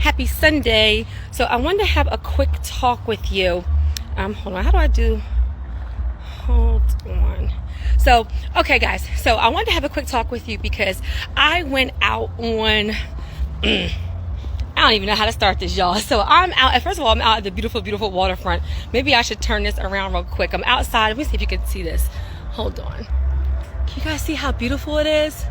Happy Sunday. So I wanted to have a quick talk with you. Hold on, how do I do? Hold on. So, okay guys, so I wanted to have a quick talk with you because I went out on, I don't even know how to start this, y'all. So I'm out, first of all, I'm out at the beautiful, beautiful waterfront. Maybe I should turn this around real quick. I'm outside. Let me see if you can see this. Hold on. Can you guys see how beautiful it is?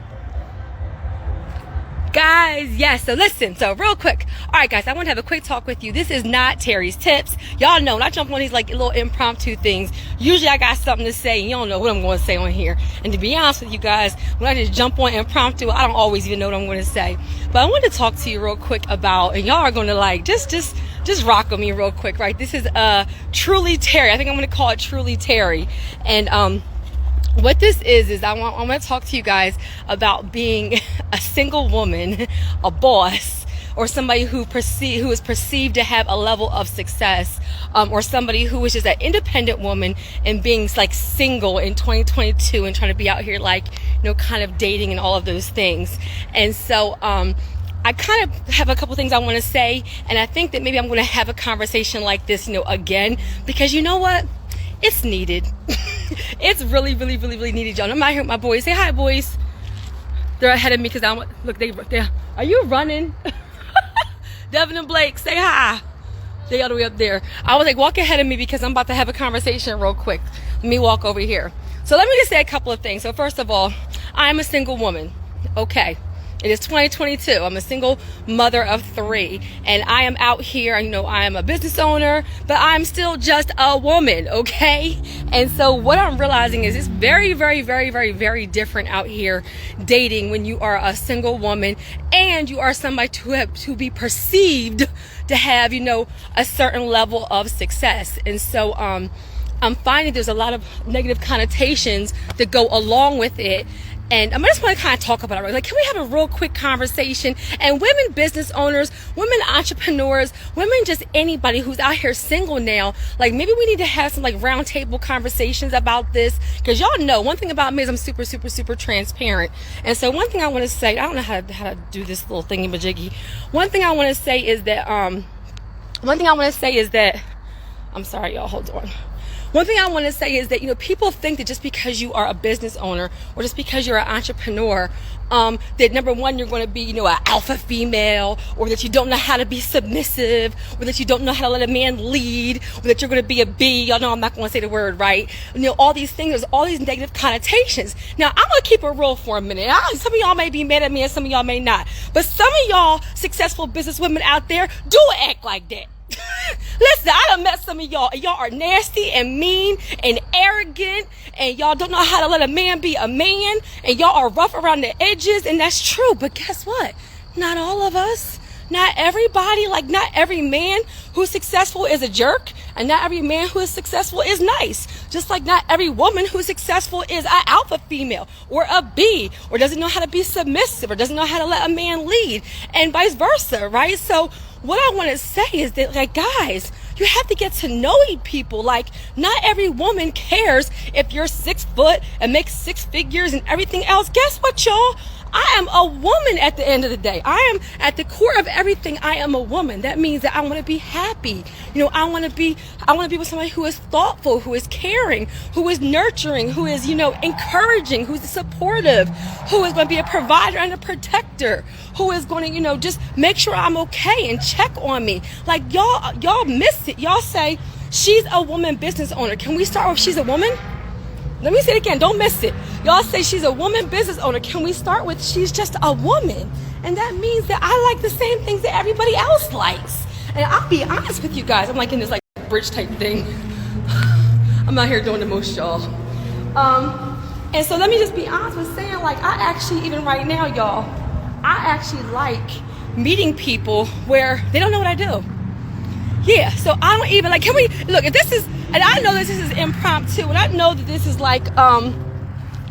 Guys, yes, so listen, so real quick. All right, guys, I want to have a quick talk with you. This is not Terry's Tips. Y'all know, when I jump on these like little impromptu things, usually I got something to say, and you don't know what I'm going to say on here. And to be honest with you guys, when I just jump on impromptu, I don't always even know what I'm going to say. But I want to talk to you real quick about, and y'all are going to like, just rock with me real quick, right? This is Truly Terri. I think I'm going to call it Truly Terri. And what this is I want to talk to you guys about being a single woman, a boss, or somebody who is perceived to have a level of success, or somebody who is just an independent woman and being like single in 2022 and trying to be out here like, you know, kind of dating and all of those things. And so I kind of have a couple things I want to say, and I think that maybe I'm going to have a conversation like this, you know, again, because you know what? It's needed. It's really, really, really, really needed, y'all. I'm out here with my boys. Say hi, boys. They're ahead of me because look, they are you running? Devin and Blake, say hi. They all the way up there. I was like, walk ahead of me because I'm about to have a conversation real quick. Let me walk over here. So let me just say a couple of things. So first of all, I'm a single woman. Okay. It is 2022. I'm a single mother of 3, and I am out here. You know, I am a business owner, but I'm still just a woman, okay? And so what I'm realizing is it's very, very, very, very, very different out here dating when you are a single woman and you are somebody to be perceived to have, you know, a certain level of success. And so I'm finding there's a lot of negative connotations that go along with it. And I just want to kind of talk about it. Like, can we have a real quick conversation? And women business owners, women entrepreneurs, women just anybody who's out here single now, like maybe we need to have some like round table conversations about this. Because y'all know, one thing about me is I'm super, super, super transparent. And so one thing I want to say, I don't know how to do this little thingy majiggy. One thing I want to say is that, I'm sorry, y'all, hold on. One thing I want to say is that, you know, people think that just because you are a business owner or just because you're an entrepreneur, that number one, you're going to be, you know, an alpha female, or that you don't know how to be submissive, or that you don't know how to let a man lead, or that you're going to be a B. Y'all know I'm not going to say the word, right? You know, all these things, there's all these negative connotations. Now, I'm going to keep it real for a minute. Some of y'all may be mad at me and some of y'all may not. But some of y'all successful business women out there do act like that. Listen, I done met some of y'all, and y'all are nasty and mean and arrogant, and y'all don't know how to let a man be a man, and y'all are rough around the edges, and that's true. But guess what? Not all of us. Not everybody, like not every man who's successful is a jerk, and not every man who is successful is nice. Just like not every woman who's successful is an alpha female or a B, or doesn't know how to be submissive, or doesn't know how to let a man lead, and vice versa, right? So what I want to say is that, like, guys, you have to get to know people. Like, not every woman cares if you're 6 foot and makes 6 figures and everything else. Guess what, y'all? I am a woman at the end of the day. I am at the core of everything. I am a woman. That means that I want to be happy. You know, I want to be with somebody who is thoughtful, who is caring, who is nurturing, who is, you know, encouraging, who's supportive, who is going to be a provider and a protector, who is going to, you know, just make sure I'm okay and check on me. Like, y'all miss it. Y'all say she's a woman business owner. Can we start with she's a woman? Let me say it again. Don't miss it. Y'all say she's a woman business owner. Can we start with she's just a woman? And that means that I like the same things that everybody else likes. And I'll be honest with you guys. I'm like in this like bridge type thing. I'm out here doing the most, y'all. And so let me just be honest with saying, like, I actually, even right now, y'all, I actually like meeting people where they don't know what I do. Yeah, so I don't even, like, can we, look, if this is, and I know that this is impromptu, and I know that this is like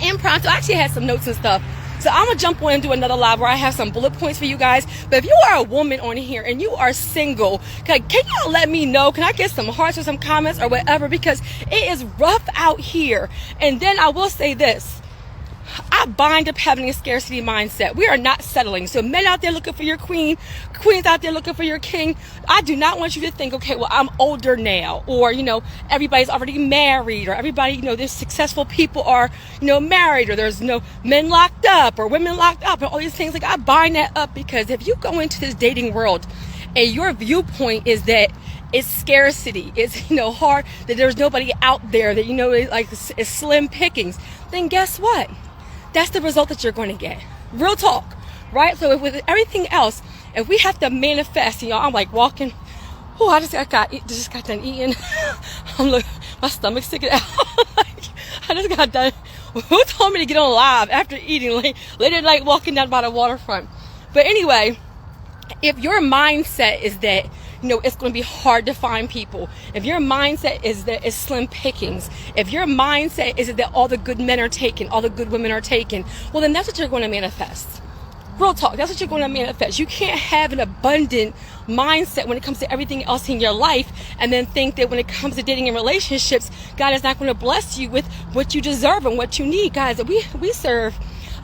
impromptu. I actually had some notes and stuff. So I'm going to jump on and do another live where I have some bullet points for you guys. But if you are a woman on here and you are single, can y'all let me know? Can I get some hearts or some comments or whatever? Because it is rough out here. And then I will say this. I bind up having a scarcity mindset. We are not settling. So men out there looking for your queen, queens out there looking for your king, I do not want you to think, okay, well, I'm older now, or, everybody's already married, or everybody, there's successful people are, married, or there's men locked up or women locked up and all these things. Like, I bind that up, because if you go into this dating world and your viewpoint is that it's scarcity, it's, hard, that there's nobody out there, that, it's slim pickings, then guess what? That's the result that you're going to get. Real talk, right? So with everything else, if we have to manifest, I'm like walking, I just got done eating. My stomach's sticking out. I just got done. Who told me to get on live after eating late at night walking down by the waterfront? But anyway, if your mindset is that, it's going to be hard to find people, if your mindset is that it's slim pickings, if your mindset is that all the good men are taken, all the good women are taken, well, then that's what you're going to manifest. Real talk, that's what you're going to manifest. You can't have an abundant mindset when it comes to everything else in your life and then think that when it comes to dating and relationships, God is not going to bless you with what you deserve and what you need. Guys, we serve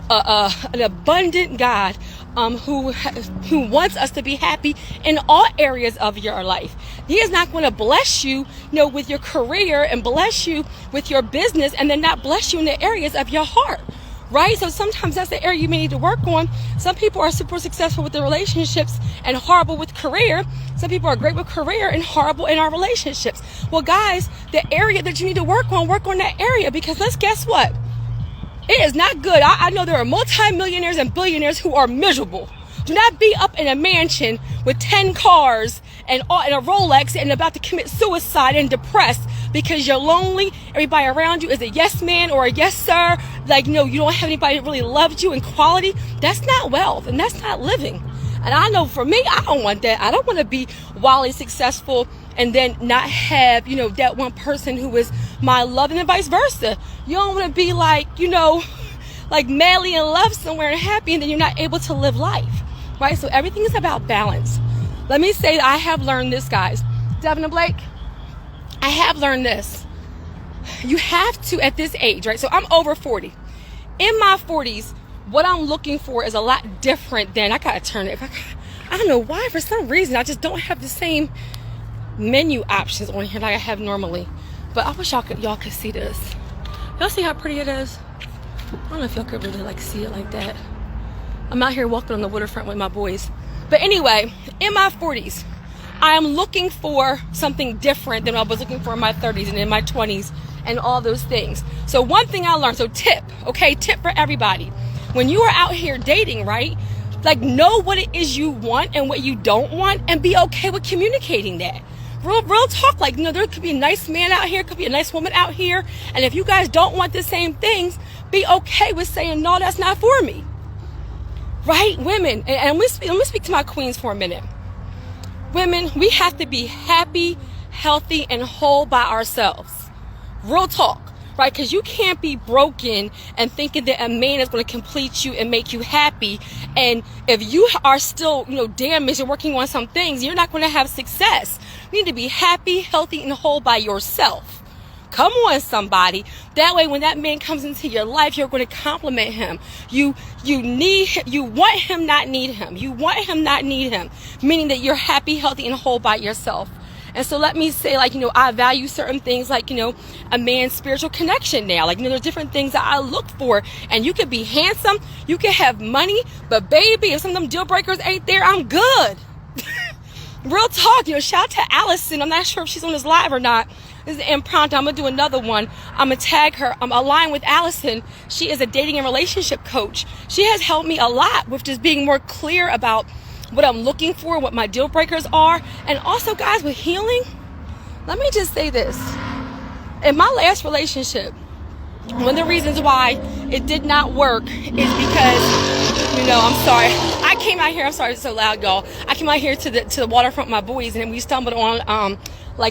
an abundant God who wants us to be happy in all areas of your life. He is not going to bless you, with your career and bless you with your business and then not bless you in the areas of your heart. Right? So sometimes that's the area you may need to work on. Some people are super successful with their relationships and horrible with career. Some people are great with career and horrible in our relationships. Well, guys, the area that you need to work on that area, because let's guess what? It is not good. I know there are multimillionaires and billionaires who are miserable. Do not be up in a mansion with 10 cars and a Rolex and about to commit suicide and depressed because you're lonely. Everybody around you is a yes man or a yes sir. Like, you don't have anybody that really loves you in quality. That's not wealth, and that's not living. And I know for me, I don't want that. I don't want to be wildly successful and then not have, that one person who is my love, and then vice versa. You don't want to be like, like madly in love somewhere and happy, and then you're not able to live life, right? So everything is about balance. Let me say that I have learned this, guys. Devin and Blake, I have learned this. You have to, at this age, right? So I'm over 40. In my 40s, what I'm looking for is a lot different than, I gotta turn it. I don't know why, for some reason, I just don't have the same menu options on here like I have normally. But I wish y'all could see this. Y'all see how pretty it is? I don't know if y'all could really see it like that. I'm out here walking on the waterfront with my boys. But anyway, in my 40s, I am looking for something different than I was looking for in my 30s and in my 20s and all those things. So one thing I learned, so tip for everybody. When you are out here dating, right? Like, know what it is you want and what you don't want, and be okay with communicating that. Real talk, there could be a nice man out here, could be a nice woman out here, and if you guys don't want the same things, be okay with saying, no, that's not for me. Right? Women, and let me speak to my queens for a minute. Women, we have to be happy, healthy, and whole by ourselves. Real talk, right? Because you can't be broken and thinking that a man is going to complete you and make you happy. And if you are still, damaged and working on some things, you're not going to have success. You need to be happy, healthy, and whole by yourself. Come on, somebody. That way, when that man comes into your life, you're going to compliment him. You want him, not need him. You want him, not need him. Meaning that you're happy, healthy, and whole by yourself. And so let me say, I value certain things a man's spiritual connection now. There's different things that I look for. And you could be handsome, you could have money, but baby, if some of them deal breakers ain't there, I'm good. Real talk, shout out to Allison. I'm not sure if she's on this live or not. This is impromptu. I'm going to do another one. I'm going to tag her. I'm aligned with Allison. She is a dating and relationship coach. She has helped me a lot with just being more clear about what I'm looking for, what my deal breakers are. And also, guys, with healing, let me just say this. In my last relationship, one of the reasons why it did not work is because, I'm sorry. I came out here. I'm sorry it's so loud, y'all. I came out here to the waterfront with my boys, and we stumbled on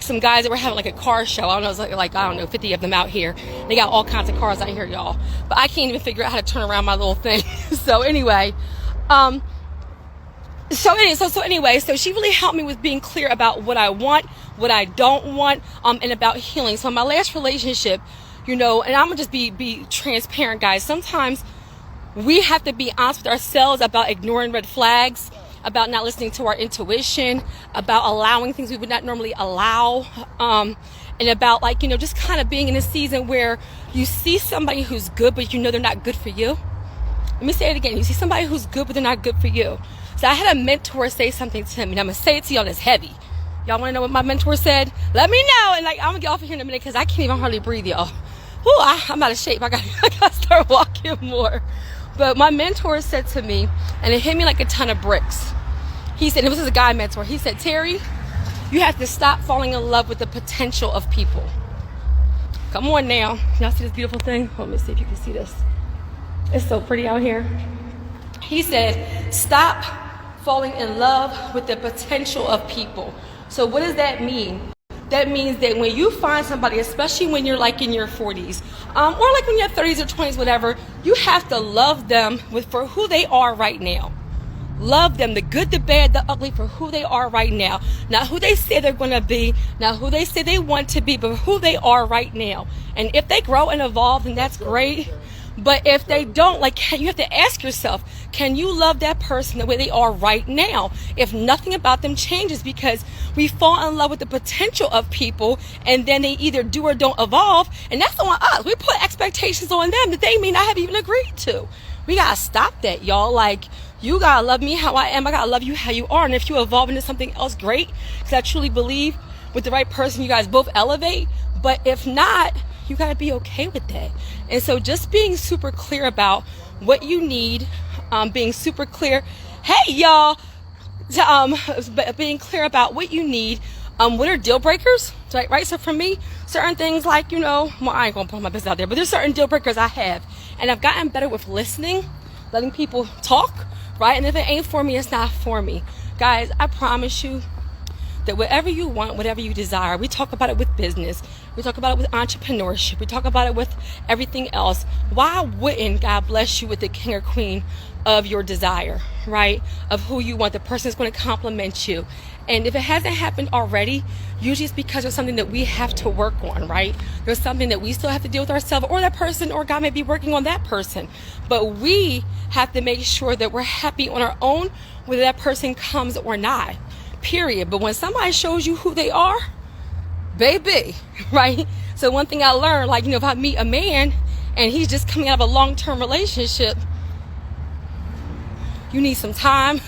some guys that were having a car show. I don't know, it was I don't know, 50 of them out here. They got all kinds of cars out here, y'all. But I can't even figure out how to turn around my little thing. So anyway, so she really helped me with being clear about what I want, what I don't want, and about healing. So in my last relationship, and I'm gonna just be transparent, guys. Sometimes we have to be honest with ourselves about ignoring red flags, about not listening to our intuition, about allowing things we would not normally allow, and about just kind of being in a season where you see somebody who's good, but they're not good for you. Let me say it again. You see somebody who's good, but they're not good for you. So I had a mentor say something to me, and I'm going to say it to y'all that's heavy. Y'all want to know what my mentor said? Let me know. And I'm going to get off of here in a minute because I can't even hardly breathe, y'all. Whew, I'm out of shape. I got to start walking more. But my mentor said to me, and it hit me like a ton of bricks. He said, and this is a guy mentor. He said, Terry, you have to stop falling in love with the potential of people. Come on now. Y'all see this beautiful thing? Let me see if you can see this. It's so pretty out here. He said, stop falling in love with the potential of people. So what does that mean? That means that when you find somebody, especially when you're in your 40s, or when you're 30s or 20s, whatever, you have to love them for who they are right now. Love them, the good, the bad, the ugly, for who they are right now. Not who they say they're going to be, not who they say they want to be, but who they are right now. And if they grow and evolve, then that's great. But if they don't, you have to ask yourself, can you love that person the way they are right now? If nothing about them changes, because we fall in love with the potential of people, and then they either do or don't evolve, and that's on us. We put expectations on them that they may not have even agreed to. We got to stop that, y'all. You got to love me how I am. I got to love you how you are. And if you evolve into something else, great. Because I truly believe with the right person, you guys both elevate. But if not, you got to be okay with that. And so just being super clear about what you need, being super clear. Hey, y'all. Being clear about what you need. What are deal breakers? Right? So for me, certain things I ain't going to put my business out there, but there's certain deal breakers I have. And I've gotten better with listening, letting people talk, right? And if it ain't for me, it's not for me. Guys, I promise you that whatever you want, whatever you desire, we talk about it with business. We talk about it with entrepreneurship. We talk about it with everything else. Why wouldn't God bless you with the king or queen of your desire, right? Of who you want, the person that's going to compliment you. And if it hasn't happened already, usually it's because there's something that we have to work on, right? There's something that we still have to deal with ourselves, or that person, or God may be working on that person. But we have to make sure that we're happy on our own, whether that person comes or not, period. But when somebody shows you who they are, baby, right? So one thing I learned, if I meet a man and he's just coming out of a long-term relationship, you need some time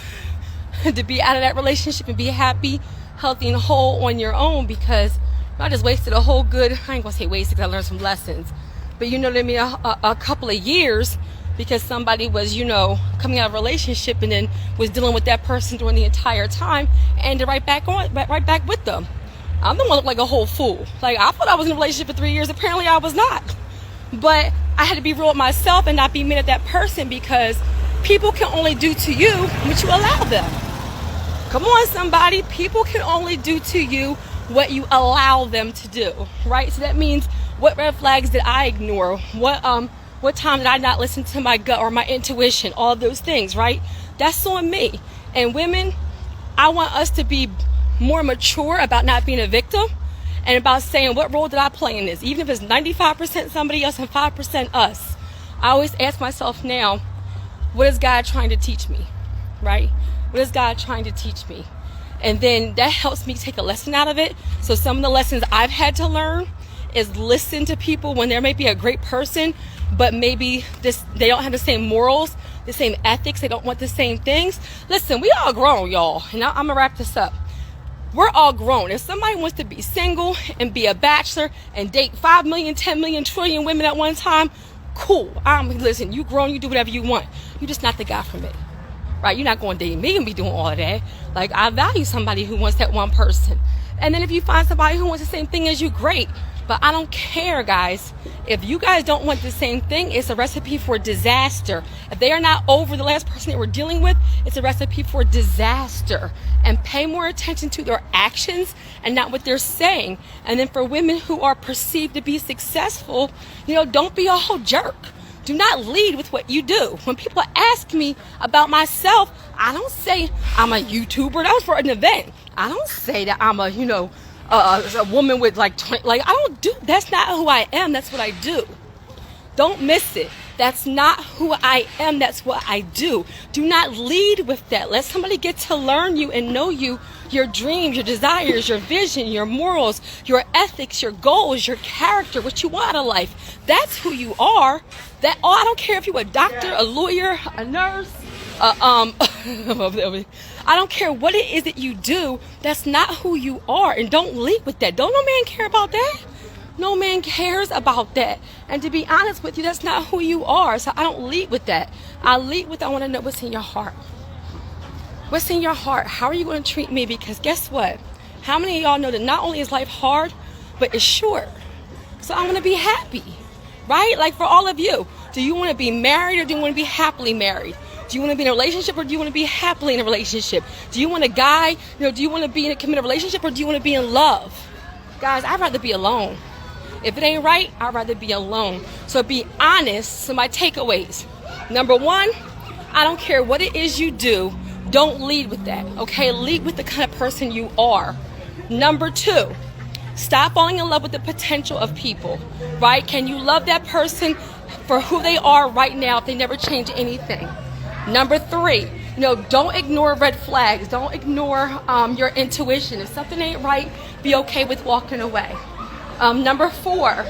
to be out of that relationship and be happy, healthy, and whole on your own, because I just wasted a whole good, I ain't gonna say wasted because I learned some lessons, but you know what I mean, a couple of years, because somebody was, coming out of a relationship and then was dealing with that person during the entire time, and right back with them. I'm the one that looked like a whole fool. I thought I was in a relationship for 3 years. Apparently I was not. But I had to be real with myself and not be mad at that person, because people can only do to you what you allow them. Come on, somebody. People can only do to you what you allow them to do, right? So that means, what red flags did I ignore? What time did I not listen to my gut or my intuition? All of those things, right? That's on me. And women, I want us to be more mature about not being a victim, and about saying, what role did I play in this? Even if it's 95% somebody else and 5% us. I always ask myself now, what is God trying to teach me, right? What is God trying to teach me? And then that helps me take a lesson out of it. So some of the lessons I've had to learn is listen to people when there may be a great person, but maybe they don't have the same morals, the same ethics, they don't want the same things. Listen, we all grown, y'all. And I'm gonna wrap this up. We're all grown. If somebody wants to be single and be a bachelor and date 5 million, 10 million, trillion women at one time, cool. Listen, you grown, you do whatever you want. You're just not the guy for me. Right? You're not going to date me and be doing all of that. I value somebody who wants that one person. And then if you find somebody who wants the same thing as you, great. But I don't care, guys. If you guys don't want the same thing, it's a recipe for disaster. If they are not over the last person they were dealing with, it's a recipe for disaster. And pay more attention to their actions and not what they're saying. And then for women who are perceived to be successful, don't be a whole jerk. Do not lead with what you do. When people ask me about myself, I don't say I'm a YouTuber. That was for an event. I don't say that I'm a a woman with like 20, like I don't do, that's not who I am, that's what I do. Don't miss it. That's not who I am, that's what I do. Do not lead with that. Let somebody get to learn you and know you, your dreams, your desires, your vision, your morals, your ethics, your goals, your character, what you want out of life. That's who you are. I don't care if you're a doctor, a lawyer, a nurse, I don't care what it is that you do. That's not who you are, and don't lead with that. Don't no man care about that. No man cares about that. And to be honest with you, that's not who you are. So I don't lead with that. I lead with, I want to know what's in your heart. What's in your heart? How are you going to treat me? Because guess what? How many of y'all know that not only is life hard, but it's short? So I want to be happy, right? Like for all of you, do you want to be married or do you want to be happily married? Do you want to be in a relationship or do you want to be happily in a relationship? Do you want a guy, do you want to be in a committed relationship or do you want to be in love? Guys, I'd rather be alone. If it ain't right, I'd rather be alone. So be honest. So my takeaways. Number one, I don't care what it is you do. Don't lead with that, okay? Lead with the kind of person you are. Number two, stop falling in love with the potential of people, right? Can you love that person for who they are right now if they never change anything? Number three, don't ignore red flags. Don't ignore your intuition. If something ain't right, be okay with walking away. Number four,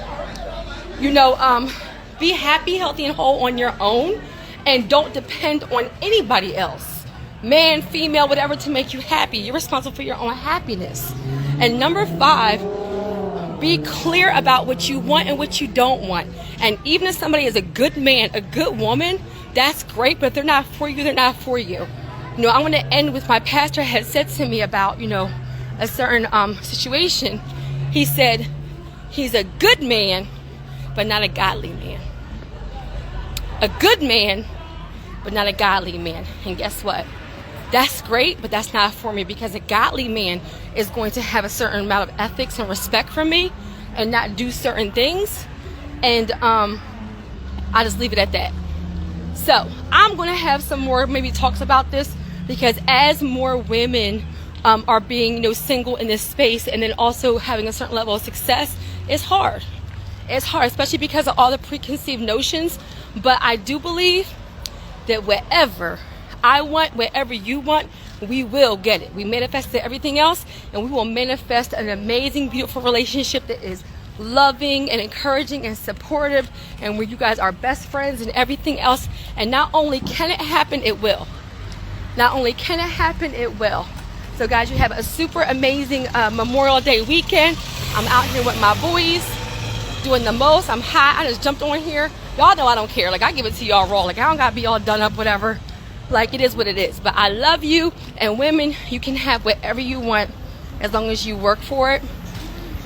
be happy, healthy, and whole on your own, and don't depend on anybody else, man, female, whatever, to make you happy. You're responsible for your own happiness. And number five, be clear about what you want and what you don't want. And even if somebody is a good man, a good woman, that's great, but if they're not for you, they're not for you. I want to end with my pastor had said to me about, a certain situation. He said, he's a good man, but not a godly man. A good man, but not a godly man. And guess what? That's great, but that's not for me, because a godly man is going to have a certain amount of ethics and respect for me and not do certain things. And I'll just leave it at that. So I'm going to have some more maybe talks about this, because as more women are being single in this space and then also having a certain level of success, it's hard. It's hard, especially because of all the preconceived notions. But I do believe that wherever I want, wherever you want, we will get it. We manifested everything else, and we will manifest an amazing, beautiful relationship that is loving and encouraging and supportive, and where you guys are best friends and everything else. And not only can it happen, it will. Not only can it happen, it will. So guys, you have a super amazing Memorial Day weekend. I'm out here with my boys doing the most. I'm hot. I just jumped on here. Y'all know I don't care. Like, I give it to y'all raw. Like, I don't gotta be all done up, whatever. Like, it is what it is. But I love you. And women, you can have whatever you want as long as you work for it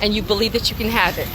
and you believe that you can have it.